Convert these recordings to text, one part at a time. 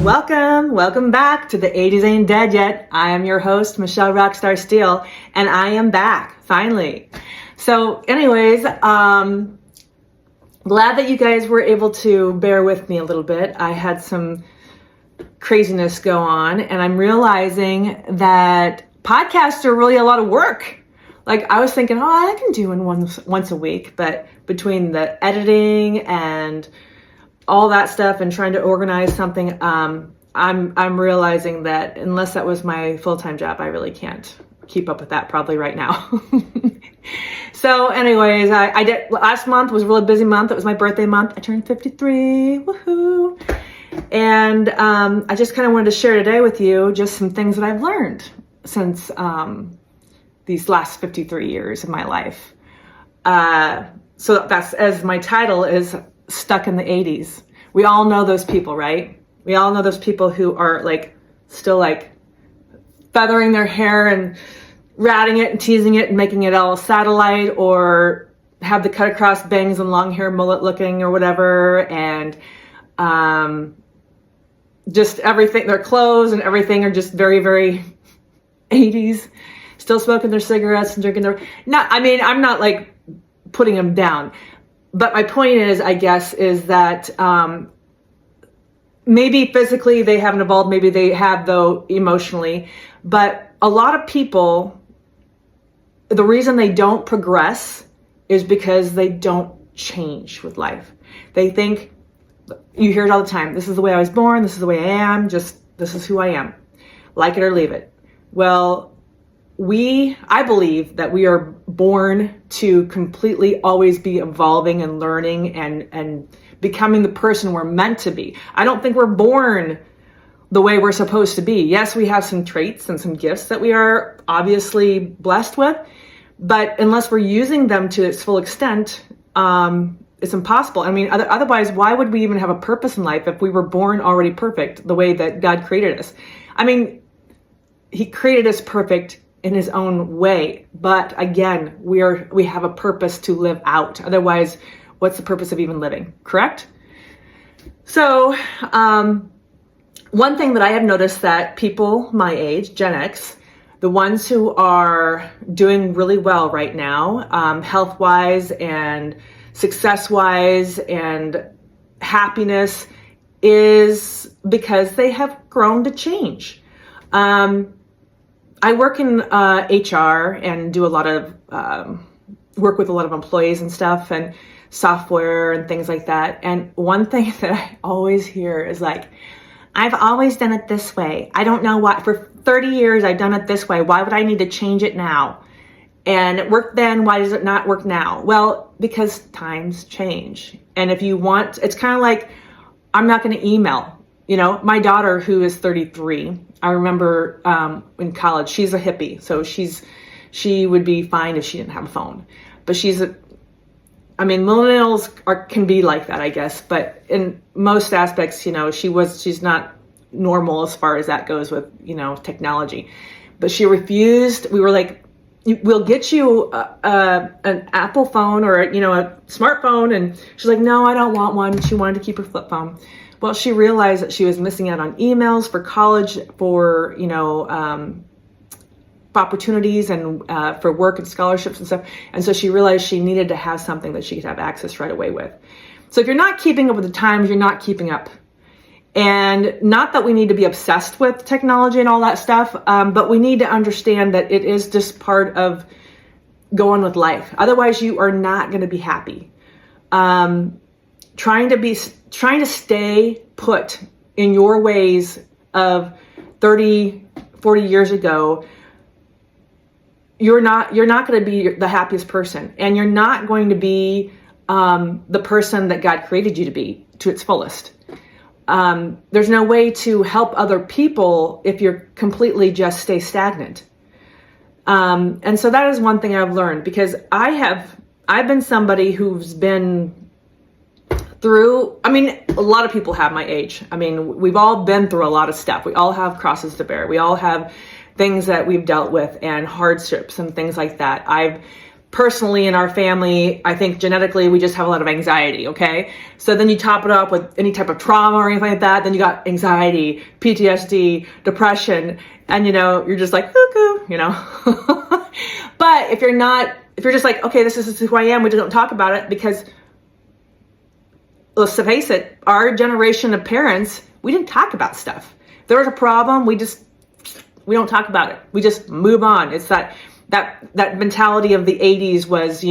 Welcome back to The 80s Ain't Dead Yet. I am your host, Michelle Rockstar Steele, and I am back, finally. So anyways, glad that you guys were able to bear with me a little bit. I had some craziness go on, and I'm realizing that podcasts are really a lot of work. Like, I was thinking, I can do one once a week, but between the editing and all that stuff and trying to organize something, I'm realizing that unless that was my full-time job, I really can't keep up with that probably right now. So anyways, I did, last month was a really busy month. It was my birthday month. I turned 53, woohoo. And I just kind of wanted to share today with you just some things that I've learned since these last 53 years of my life. So that's, as my title is, Stuck in the 80s. We all know those people, right? We all know those people who are still feathering their hair and ratting it and teasing it and making it all satellite, or have the cut across bangs and long hair mullet looking or whatever. And just everything, their clothes and everything are just very, very 80s. Still smoking their cigarettes and drinking their, I'm not putting them down. But my point is, I guess, is that maybe physically they haven't evolved, maybe they have though emotionally, but a lot of people, the reason they don't progress is because they don't change with life. They think, you hear it all the time, this is the way I was born, this is the way I am, this is who I am, like it or leave it. Well, I believe that we are born to completely always be evolving and learning and becoming the person we're meant to be. I don't think we're born the way we're supposed to be. Yes, we have some traits and some gifts that we are obviously blessed with, but unless we're using them to its full extent, it's impossible. Otherwise, why would we even have a purpose in life if we were born already perfect the way that God created us? He created us perfect in his own way. But again, we have a purpose to live out. Otherwise, what's the purpose of even living, correct? So one thing that I have noticed, that people my age, Gen X, the ones who are doing really well right now, health-wise and success-wise and happiness, is because they have grown to change. I work in HR and do a lot of work with a lot of employees and stuff and software and things like that. And one thing that I always hear is I've always done it this way. I don't know why. For 30 years, I've done it this way. Why would I need to change it now? And it worked then. Why does it not work now? Well, because times change. And if you want, it's kind of I'm not going to email. My daughter, who is 33, I remember in college, she's a hippie, so she would be fine if she didn't have a phone. But millennials can be like that, I guess. But in most aspects, she's not normal as far as that goes with, technology. But she refused. We were like, we'll get you an Apple phone or, a smartphone. And she's like, no, I don't want one. She wanted to keep her flip phone. Well, she realized that she was missing out on emails for college, for, opportunities and for work and scholarships and stuff. And so she realized she needed to have something that she could have access right away with. So if you're not keeping up with the times, you're not keeping up. And not that we need to be obsessed with technology and all that stuff, but we need to understand that it is just part of going with life. Otherwise, you are not going to be happy. Trying to stay put in your ways of 30, 40 years ago, you're not going to be the happiest person, and you're not going to be the person that God created you to be to its fullest. There's no way to help other people if you're completely just stay stagnant. And so that is one thing I've learned, because I've been somebody who's been through, a lot of people have my age. We've all been through a lot of stuff. We all have crosses to bear. We all have things that we've dealt with and hardships and things like that. I've personally in our family, I think genetically we just have a lot of anxiety, okay? So then you top it up with any type of trauma or anything like that, then you got anxiety, PTSD, depression, and you're just like, cuckoo, But if you're just like, okay, this is who I am, we just don't talk about it, because let's face it, our generation of parents, we didn't talk about stuff. If there was a problem, we don't talk about it. We just move on. It's that mentality of the 80s was,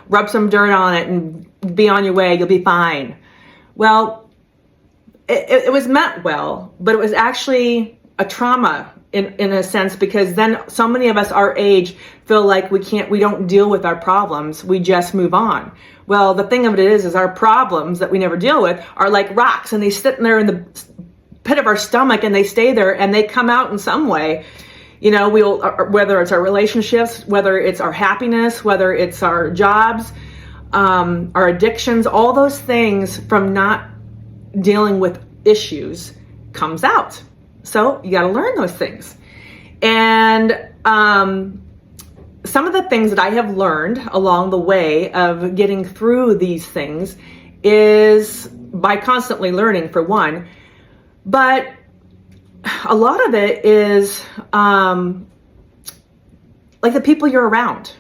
rub some dirt on it and be on your way, you'll be fine. Well, it was meant well, but it was actually a trauma in a sense, because then so many of us our age feel like we don't deal with our problems, we just move on. Well, the thing of it is our problems that we never deal with are like rocks, and they sit in there in the pit of our stomach, and they stay there, and they come out in some way. Whether it's our relationships, whether it's our happiness, whether it's our jobs, our addictions, all those things from not dealing with issues comes out. So you got to learn those things. And some of the things that I have learned along the way of getting through these things is by constantly learning, for one, but a lot of it is like the people you're around.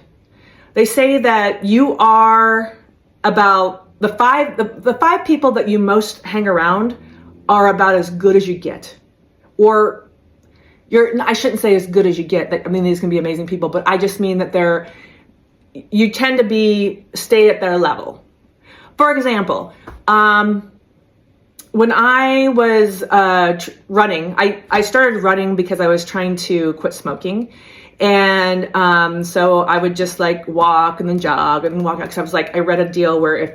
They say that you are about the five people that you most hang around are about as good as you get. Or I shouldn't say as good as you get. I mean, these can be amazing people, but I just mean that you tend to stay at their level. For example, when I was running, I started running because I was trying to quit smoking. And so I would just like walk and then jog and walk out, because I was like, I read a deal where if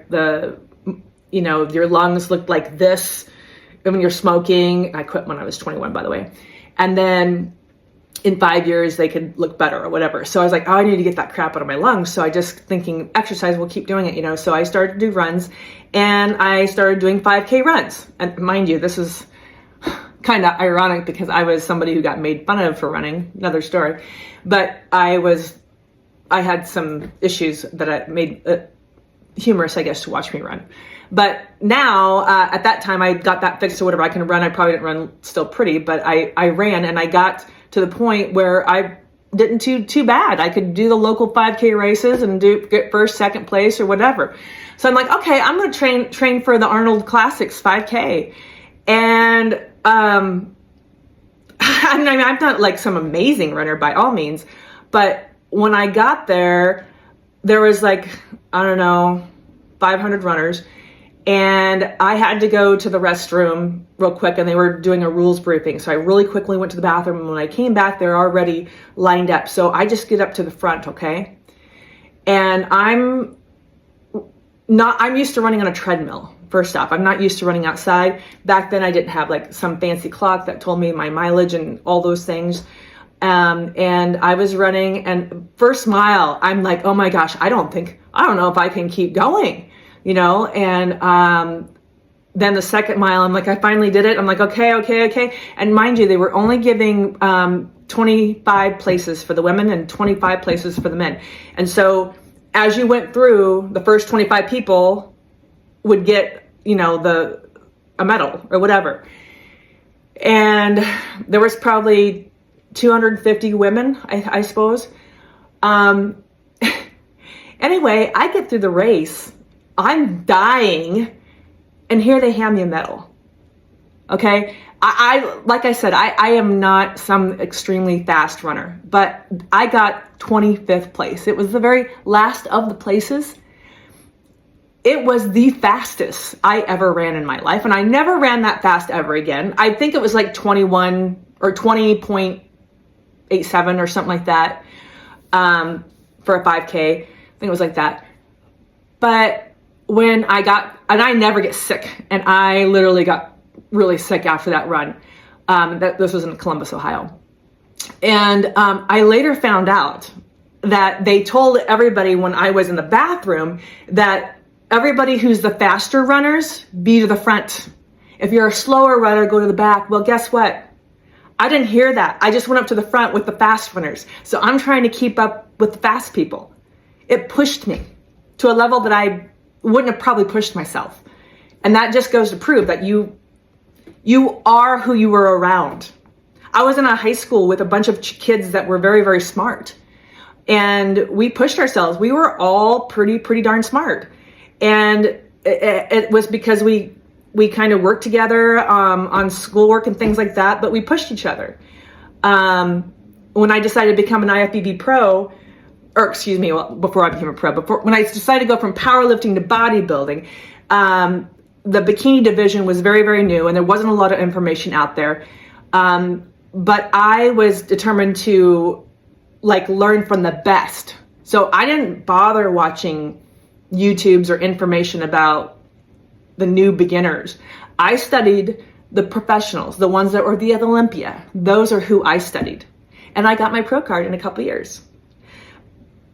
your lungs looked like this when you're smoking, I quit when I was 21, by the way, and then in 5 years they could look better or whatever. So I was like, oh, I need to get that crap out of my lungs. So I just thinking exercise, we'll keep doing it, So I started to do runs, and I started doing 5K runs. And mind you, this is kind of ironic because I was somebody who got made fun of for running, another story. But I had some issues that I made humorous, I guess, to watch me run. But now, at that time, I got that fixed or whatever. I can run. I probably didn't run still pretty, but I ran, and I got to the point where I didn't too bad. I could do the local 5K races and get first, second place or whatever. So I'm like, okay, I'm going to train for the Arnold Classics 5K. And I'm not like some amazing runner by all means, but when I got there was like, I don't know, 500 runners. And I had to go to the restroom real quick, and they were doing a rules briefing. So I really quickly went to the bathroom, and when I came back, they're already lined up. So I just get up to the front, okay? And I'm used to running on a treadmill, first off. I'm not used to running outside. Back then, I didn't have like some fancy clock that told me my mileage and all those things. And I was running, and first mile, I'm like, oh my gosh, I don't know if I can keep going. And then the second mile, I'm like, I finally did it. I'm like, okay. And mind you, they were only giving 25 places for the women and 25 places for the men. And so as you went through, the first 25 people would get, a medal or whatever. And there was probably 250 women, I suppose. Anyway, I get through the race. I'm dying, and here they hand me a medal. Okay, I like I said, I am not some extremely fast runner, but I got 25th place. It was the very last of the places. It was the fastest I ever ran in my life, and I never ran that fast ever again. I think it was like 21 or 20.87 or something like that for a 5K. I think it was like that. But when I never get sick, and I literally got really sick after that run. This was in Columbus, Ohio. And I later found out that they told everybody when I was in the bathroom that everybody who's the faster runners, be to the front. If you're a slower runner, go to the back. Well, guess what? I didn't hear that. I just went up to the front with the fast runners. So I'm trying to keep up with the fast people. it pushed me to a level that I wouldn't have probably pushed myself. And that just goes to prove that you are who you were around. I was in a high school with a bunch of kids that were very, very smart. And we pushed ourselves. We were all pretty darn smart. And it was because we kind of worked together on schoolwork and things like that, but we pushed each other. When I decided to become an IFBB pro, before I became a pro, when I decided to go from powerlifting to bodybuilding, the bikini division was very, very new and there wasn't a lot of information out there. But I was determined to learn from the best. So I didn't bother watching YouTubes or information about the new beginners. I studied the professionals, the ones that were at Olympia. Those are who I studied. And I got my pro card in a couple years.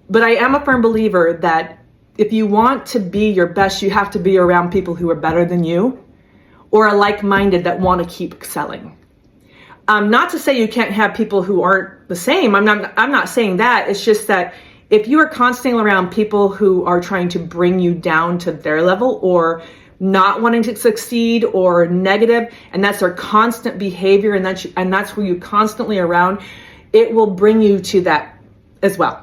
But I am a firm believer that if you want to be your best, you have to be around people who are better than you or are like-minded that want to keep excelling. Not to say you can't have people who aren't the same. I'm not saying that. It's just that if you are constantly around people who are trying to bring you down to their level or not wanting to succeed or negative, and that's their constant behavior, and that's who you constantly around, it will bring you to that as well.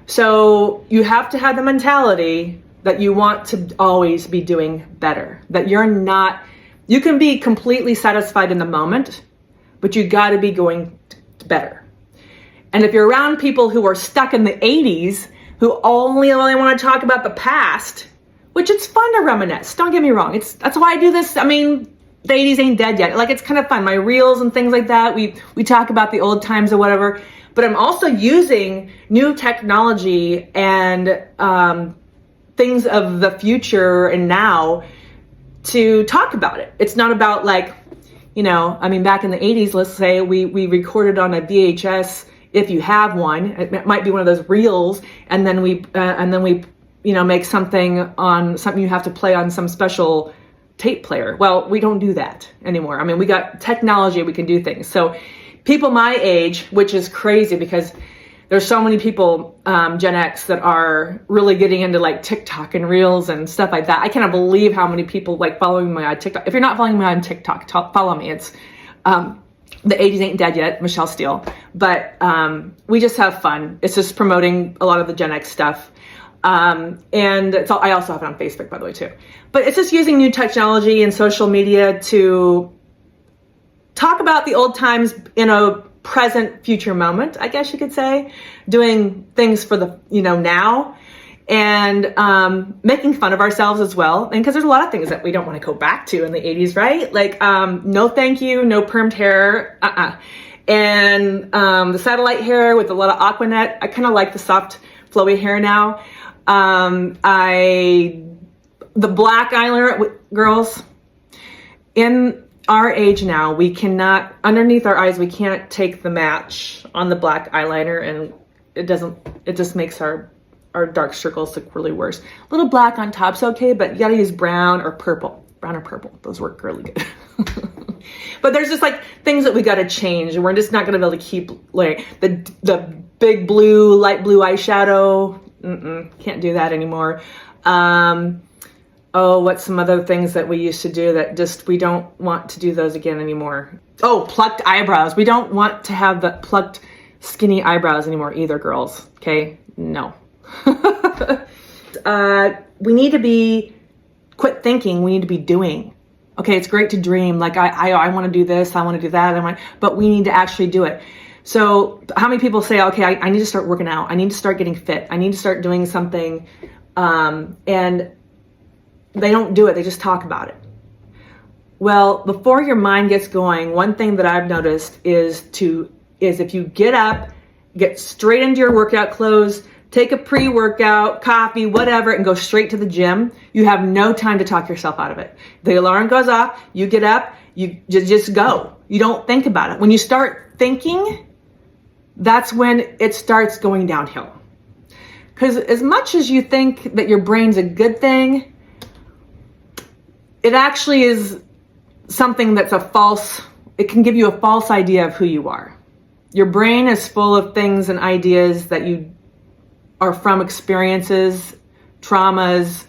So you have to have the mentality that you want to always be doing better, that you can be completely satisfied in the moment, but you got to be going better. And if you're around people who are stuck in the 80s, who only want to talk about the past, which it's fun to reminisce, don't get me wrong. That's why I do this. I mean, the 80s ain't dead yet. It's kind of fun. My reels and things like that, we talk about the old times or whatever, but I'm also using new technology and things of the future and now to talk about it. It's not about back in the 80s, let's say we recorded on a VHS, if you have one, it might be one of those reels, and then we make something you have to play on some special tape player. Well, we don't do that anymore. I mean, we got technology, we can do things. So people my age, which is crazy because there's so many people, Gen X, that are really getting into TikTok and reels and stuff like that. I cannot believe how many people following me on TikTok. If you're not following me on TikTok, follow me. It's the 80s ain't dead yet, Michelle Steele. But we just have fun. It's just promoting a lot of the Gen X stuff. And I also have it on Facebook, by the way, too. But it's just using new technology and social media to talk about the old times in a present future moment, I guess you could say, doing things for the now, and making fun of ourselves as well. And because there's a lot of things that we don't want to go back to in the 80s, right? No thank you, no permed hair, and the satellite hair with a lot of Aquanet. I kind of like the soft flowy hair now. The black eyeliner, girls, in our age now, we cannot, underneath our eyes, we can't take the match on the black eyeliner, and it just makes our dark circles look really worse. A little black on top's okay, but you gotta use brown or purple. Those work really good. But there's just things that we gotta change, and we're just not gonna be able to keep the big blue, light blue eyeshadow. Can't do that anymore. What's some other things that we used to do that we don't want to do those again anymore? Plucked eyebrows. We don't want to have the plucked skinny eyebrows anymore either, girls. Okay? No. We need to quit thinking. We need to be doing. Okay, it's great to dream. I want to do this, I want to do that, but we need to actually do it. So how many people say, okay, I need to start working out. I need to start getting fit. I need to start doing something. And they don't do it. They just talk about it. Well, before your mind gets going, one thing that I've noticed is if you get up, get straight into your workout clothes, take a pre-workout, coffee, whatever, and go straight to the gym, you have no time to talk yourself out of it. The alarm goes off, you get up, you just go. You don't think about it. When you start thinking, that's when it starts going downhill. Because as much as you think that your brain's a good thing, it actually is something that's it can give you a false idea of who you are. Your brain is full of things and ideas that you are from experiences, traumas,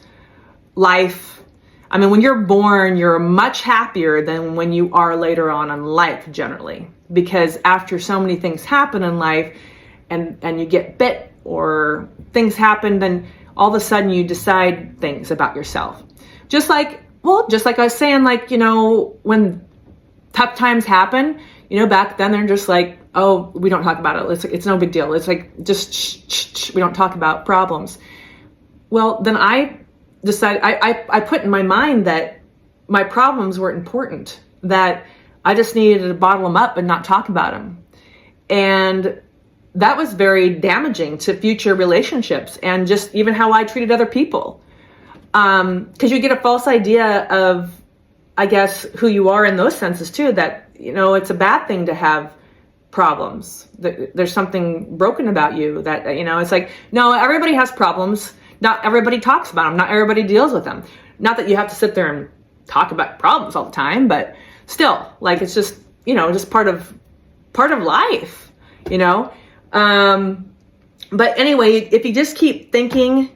life. I mean, when you're born, you're much happier than when you are later on in life, generally, because after so many things happen in life and you get bit or things happen, then all of a sudden you decide things about yourself. Just like I was saying, like, you know, when tough times happen, you know, back then they're just like, oh, we don't talk about it. It's no big deal. It's like, just we don't talk about problems. Well, then I decided, I put in my mind that my problems weren't important, that I just needed to bottle them up and not talk about them. And that was very damaging to future relationships and just even how I treated other people. Because you get a false idea of, I guess, who you are in those senses too, that, you know, it's a bad thing to have problems. There's something broken about you, that, you know, it's like, no, everybody has problems. Not everybody talks about them. Not everybody deals with them. Not that you have to sit there and talk about problems all the time, but still, like, it's just, you know, just part of life, you know? But anyway, if you just keep thinking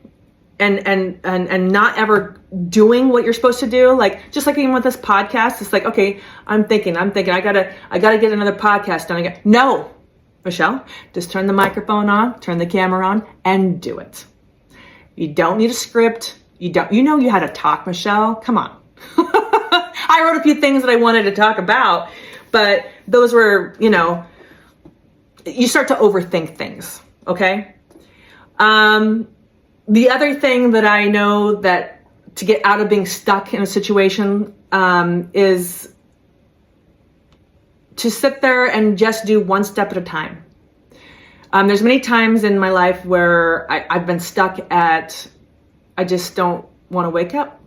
and not ever doing what you're supposed to do, like, just like even with this podcast, it's like, okay, I'm thinking, I gotta get another podcast done. No, Michelle, just turn the microphone on, turn the camera on, and do it. You don't need a script. You know how to talk, Michelle. Come on. I wrote a few things that I wanted to talk about, but those were, you know, you start to overthink things. Okay. The other thing that I know that to get out of being stuck in a situation is to sit there and just do one step at a time. There's many times in my life where I've been stuck at, I just don't want to wake up.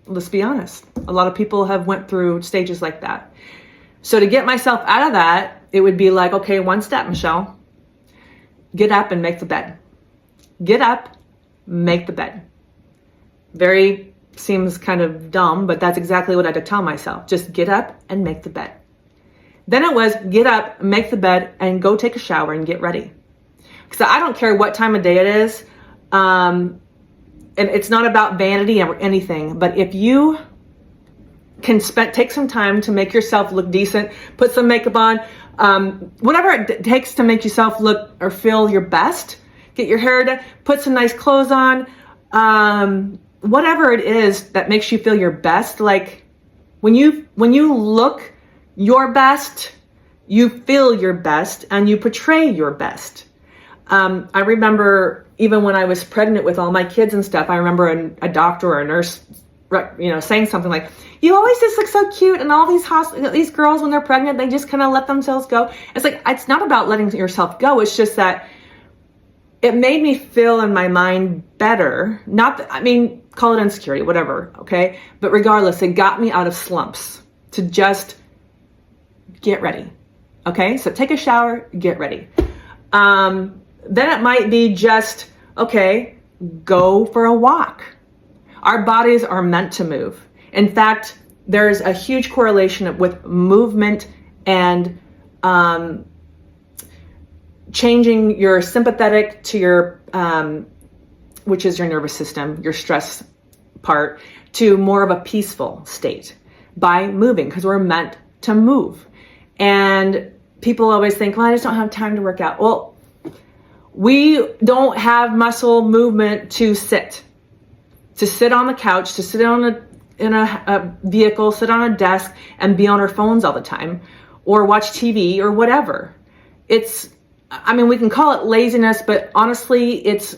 Let's be honest. A lot of people have went through stages like that. So to get myself out of that, it would be like, okay, one step, Michelle. Get up and make the bed. Get up, make the bed. Very seems kind of dumb, but that's exactly what I had to tell myself. Just get up and make the bed. Then it was get up, make the bed, and go take a shower and get ready. Because I don't care what time of day it is. And it's not about vanity or anything, but if you can take some time to make yourself look decent, put some makeup on, whatever it takes to make yourself look or feel your best, get your hair done, put some nice clothes on, whatever it is that makes you feel your best. Like when you look your best, you feel your best and you portray your best. I remember even when I was pregnant with all my kids and stuff, I remember a doctor or a nurse, you know, saying something like, you always just look so cute, and all these girls, when they're pregnant, they just kind of let themselves go. It's like, it's not about letting yourself go. It's just that it made me feel in my mind better. Not that, I mean, call it insecurity, whatever, okay? But regardless, it got me out of slumps to just get ready, okay? So take a shower, get ready. Then it might be just, okay, go for a walk. Our bodies are meant to move. In fact, there's a huge correlation with movement and changing your sympathetic to your, which is your nervous system, your stress part, to more of a peaceful state by moving, because we're meant to move. And people always think, well, I just don't have time to work out. Well, we don't have muscle movement to sit on the couch, to sit in a vehicle, sit on a desk and be on our phones all the time, or watch TV or whatever. I mean, we can call it laziness, but honestly, it's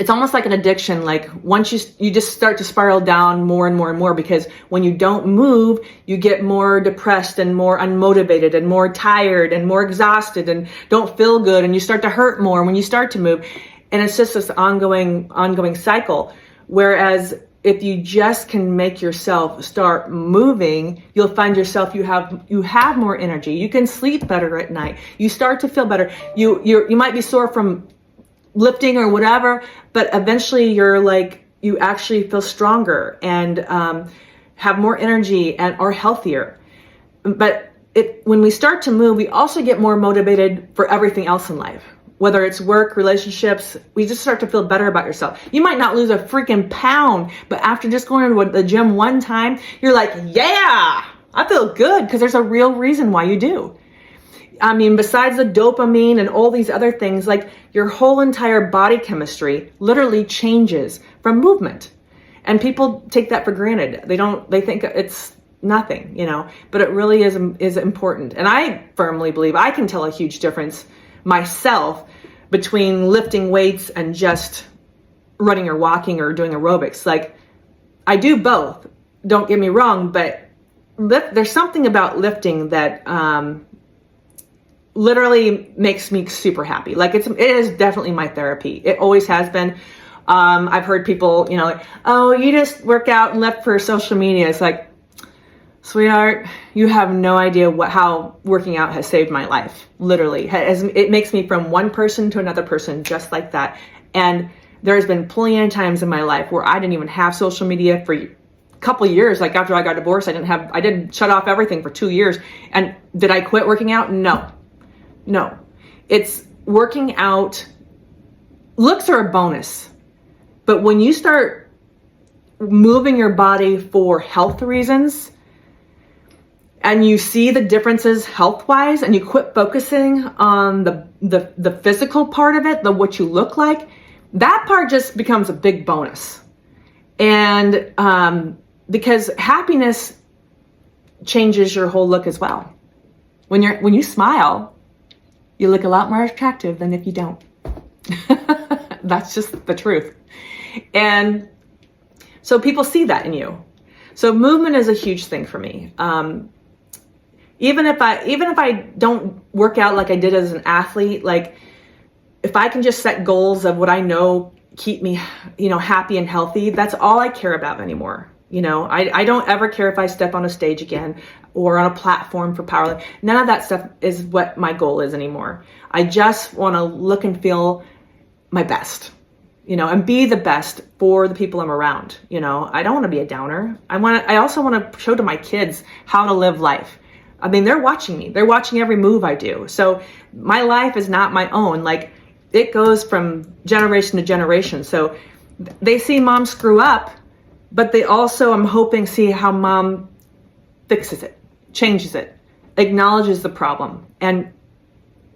almost like an addiction. Like once you just start to spiral down more and more and more, because when you don't move, you get more depressed and more unmotivated and more tired and more exhausted and don't feel good, and you start to hurt more when you start to move. And it's just this ongoing cycle. Whereas if you just can make yourself start moving, you'll find yourself, you have more energy. You can sleep better at night. You start to feel better. You might be sore from lifting or whatever, but eventually you actually feel stronger and have more energy and are healthier. But when we start to move, we also get more motivated for everything else in life. Whether it's work, relationships, we just start to feel better about yourself. You might not lose a freaking pound, but after just going to the gym one time, you're like, yeah, I feel good, because there's a real reason why you do. I mean, besides the dopamine and all these other things, like your whole entire body chemistry literally changes from movement. And people take that for granted. They think it's nothing, but it really is important. And I firmly believe I can tell a huge difference myself between lifting weights and just running or walking or doing aerobics. Like, I do both, don't get me wrong, but there's something about lifting that literally makes me super happy. Like, it is definitely my therapy. It always has been. I've heard people, like, oh, you just work out and lift for social media. It's like, sweetheart, you have no idea how working out has saved my life. Literally, it makes me from one person to another person, just like that. And there's been plenty of times in my life where I didn't even have social media for a couple of years. Like, after I got divorced, I did shut off everything for 2 years. And did I quit working out? No. It's working out. Looks are a bonus, but when you start moving your body for health reasons, and you see the differences health-wise, and you quit focusing on the physical part of it, what you look like, that part just becomes a big bonus. And because happiness changes your whole look as well. When you smile, you look a lot more attractive than if you don't. That's just the truth. And so people see that in you. So movement is a huge thing for me. Even if I don't work out like I did as an athlete, like, if I can just set goals of what I know keep me, happy and healthy, that's all I care about anymore. I don't ever care if I step on a stage again or on a platform for powerlifting. None of that stuff is what my goal is anymore. I just want to look and feel my best, and be the best for the people I'm around. I don't want to be a downer. I also want to show to my kids how to live life. I mean, they're watching me. They're watching every move I do. So my life is not my own. Like, it goes from generation to generation. So they see mom screw up, but they also, I'm hoping, see how mom fixes it, changes it, acknowledges the problem, and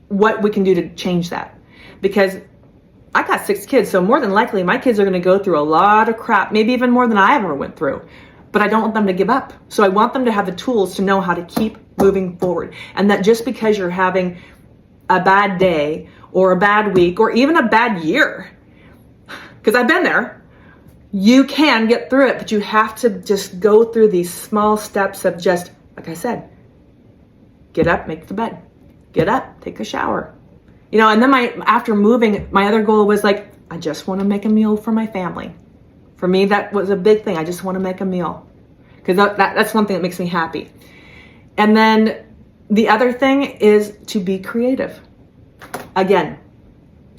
what we can do to change that. Because I got 6 kids, so more than likely my kids are going to go through a lot of crap, maybe even more than I ever went through. But I don't want them to give up. So I want them to have the tools to know how to keep moving forward. And that just because you're having a bad day or a bad week or even a bad year, because I've been there, you can get through it, but you have to just go through these small steps of just, like I said, get up, make the bed, get up, take a shower. And then after moving, my other goal was like, I just want to make a meal for my family. For me, that was a big thing. I just want to make a meal, because that's one thing that makes me happy. And then the other thing is to be creative. Again,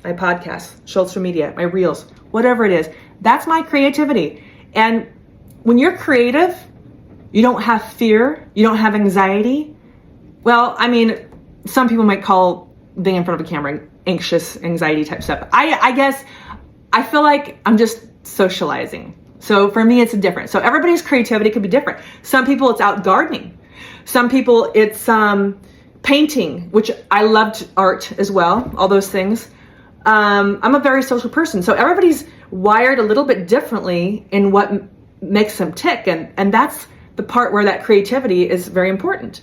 my podcast, social media, my reels, whatever it is, that's my creativity. And when you're creative, you don't have fear, you don't have anxiety. Well, I mean, some people might call being in front of a camera anxious, anxiety type stuff. I guess I feel like I'm just socializing. So for me, it's different. So everybody's creativity could be different. Some people, it's out gardening. Some people, it's painting, which I loved art as well, all those things. I'm a very social person. So everybody's wired a little bit differently in what makes them tick. And that's the part where that creativity is very important.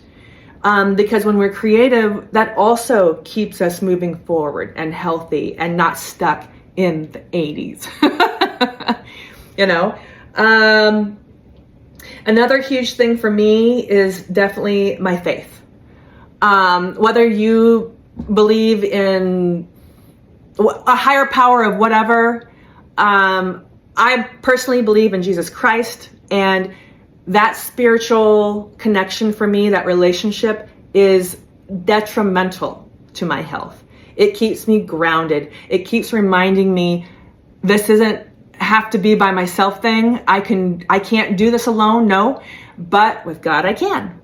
Because when we're creative, that also keeps us moving forward and healthy and not stuck in the 80s. Another huge thing for me is definitely my faith. Whether you believe in a higher power of whatever, I personally believe in Jesus Christ, and that spiritual connection for me, that relationship, is detrimental to my health. It keeps me grounded. It keeps reminding me this isn't have to be by myself thing. I can't do this alone, no, but with God I can.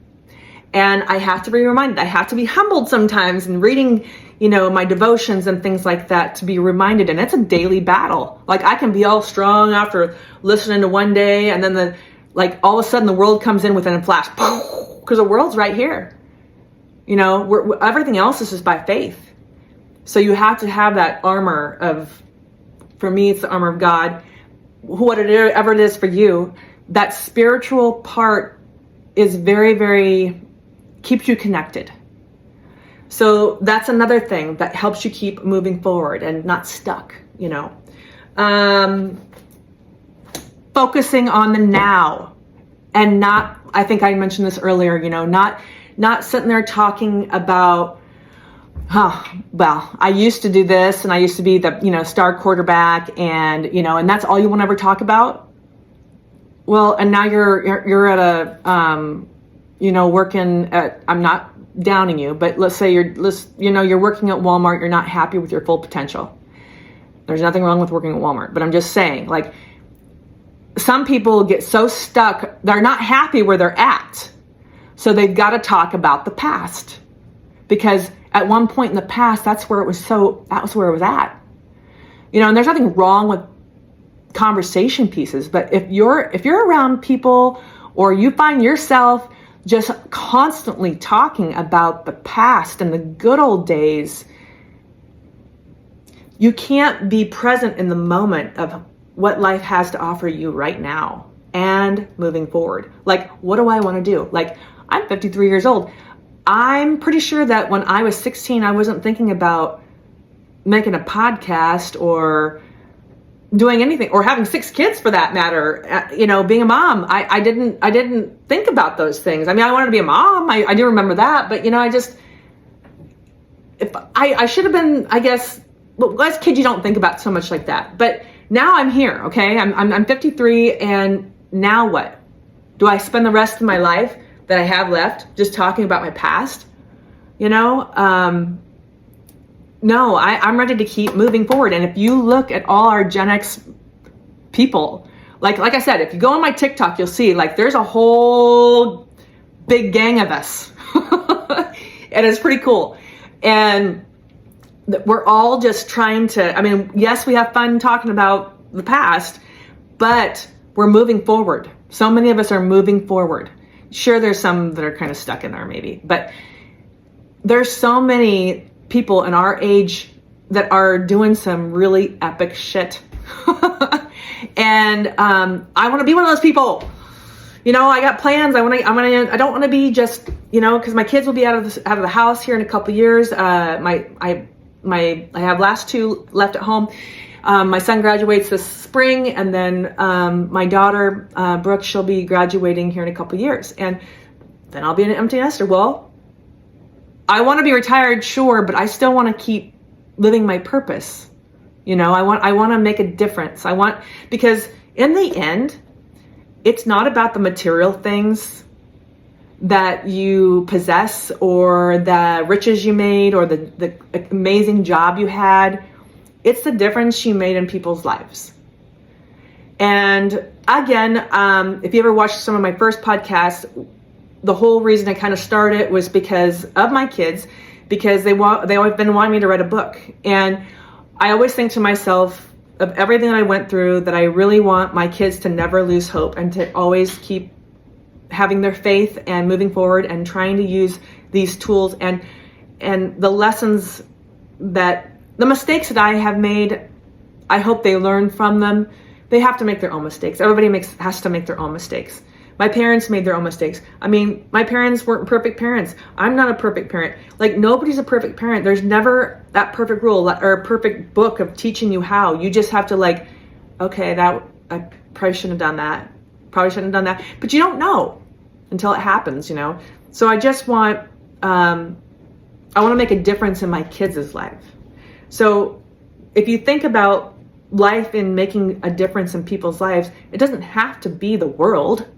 And I have to be reminded. I have to be humbled sometimes in reading, my devotions and things like that to be reminded. And it's a daily battle. Like I can be all strong after listening to one day, and then all of a sudden the world comes in within a flash, because the world's right here. Everything else is just by faith. So you have to have that armor of, for me, it's the armor of God. Whatever it is for you, that spiritual part is very, very, keeps you connected. So that's another thing that helps you keep moving forward and not stuck, focusing on the now, and not, I think I mentioned this earlier, not sitting there talking about, well, I used to do this and I used to be the, star quarterback, and, and that's all you want to ever talk about. Well, and now you're at a, working at, I'm not downing you, but let's say you're working at Walmart, you're not happy with your full potential. There's nothing wrong with working at Walmart, but I'm just saying, some people get so stuck, they're not happy where they're at. So they've got to talk about the past, because at one point in the past, that was where it was at. And there's nothing wrong with conversation pieces, but if you're around people, or you find yourself just constantly talking about the past and the good old days, you can't be present in the moment of what life has to offer you right now and moving forward. What do I want to do? I'm 53 years old. I'm pretty sure that when I was 16, I wasn't thinking about making a podcast or doing anything, or having 6 kids for that matter. Being a mom, I didn't think about those things. I mean, I wanted to be a mom. I do remember that, but I should have been, I guess. Well, as kids, you don't think about so much like that. But now I'm here. Okay, I'm 53, and now what? Do I spend the rest of my life that I have left just talking about my past? No, I'm ready to keep moving forward. And if you look at all our Gen X people, like I said, if you go on my TikTok, you'll see there's a whole big gang of us. And it's pretty cool. And we're all just trying to, yes, we have fun talking about the past, but we're moving forward. So many of us are moving forward. Sure, there's some that are kind of stuck in there maybe, but there's so many people in our age that are doing some really epic shit. And I want to be one of those people. I got plans. I don't want to be just, because my kids will be out of the house here in a couple years. I have last 2 left at home. My son graduates this spring, and then my daughter, Brooke, she'll be graduating here in a couple years, and then I'll be an empty nester. Well, I want to be retired, sure, but I still want to keep living my purpose. I want to make a difference. Because in the end, it's not about the material things that you possess, or the riches you made, or the amazing job you had. It's the difference you made in people's lives. And again, if you ever watched some of my first podcasts, the whole reason I kind of started was because of my kids, because they always been wanting me to write a book. And I always think to myself of everything that I went through, that I really want my kids to never lose hope, and to always keep having their faith and moving forward, and trying to use these tools and the lessons, that the mistakes that I have made, I hope they learn from them. They have to make their own mistakes. Everybody has to make their own mistakes. My parents made their own mistakes. My parents weren't perfect parents. I'm not a perfect parent. Nobody's a perfect parent. There's never that perfect rule or a perfect book of teaching you how. You just have to okay, that I probably shouldn't have done that. Probably shouldn't have done that. But you don't know until it happens, So I just want, I want to make a difference in my kids' life. So if you think about life in making a difference in people's lives, it doesn't have to be the world.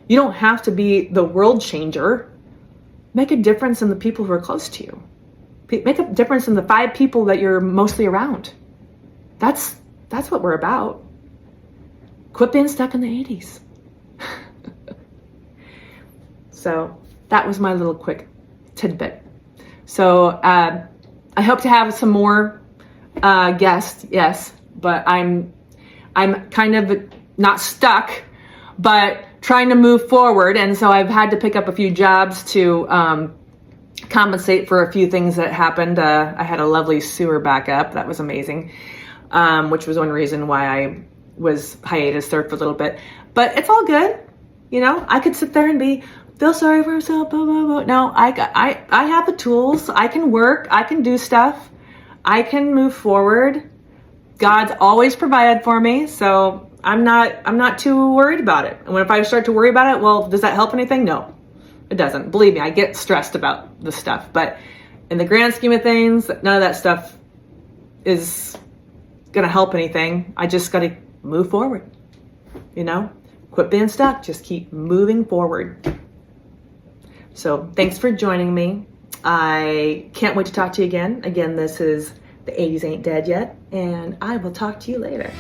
You don't have to be the world changer. Make a difference in the people who are close to you. Make a difference in the 5 people that you're mostly around. That's what we're about. Quit being stuck in the 80s. So that was my little quick tidbit. So I hope to have some more guests, yes, but I'm kind of not stuck, but trying to move forward. And so I've had to pick up a few jobs to compensate for a few things that happened. I had a lovely sewer backup. That was amazing, which was one reason why I was hiatus there for a little bit. But it's all good. You know, I could sit there and feel sorry for myself, blah, blah, blah. No, I have the tools. I can work. I can do stuff. I can move forward. God's always provided for me, so I'm not too worried about it. And if I start to worry about it, well, does that help anything? No, it doesn't. Believe me, I get stressed about the stuff. But in the grand scheme of things, none of that stuff is gonna help anything. I just gotta move forward. You know, quit being stuck. Just keep moving forward. So thanks for joining me. I can't wait to talk to you again. Again, this is The 80s Ain't Dead Yet, and I will talk to you later.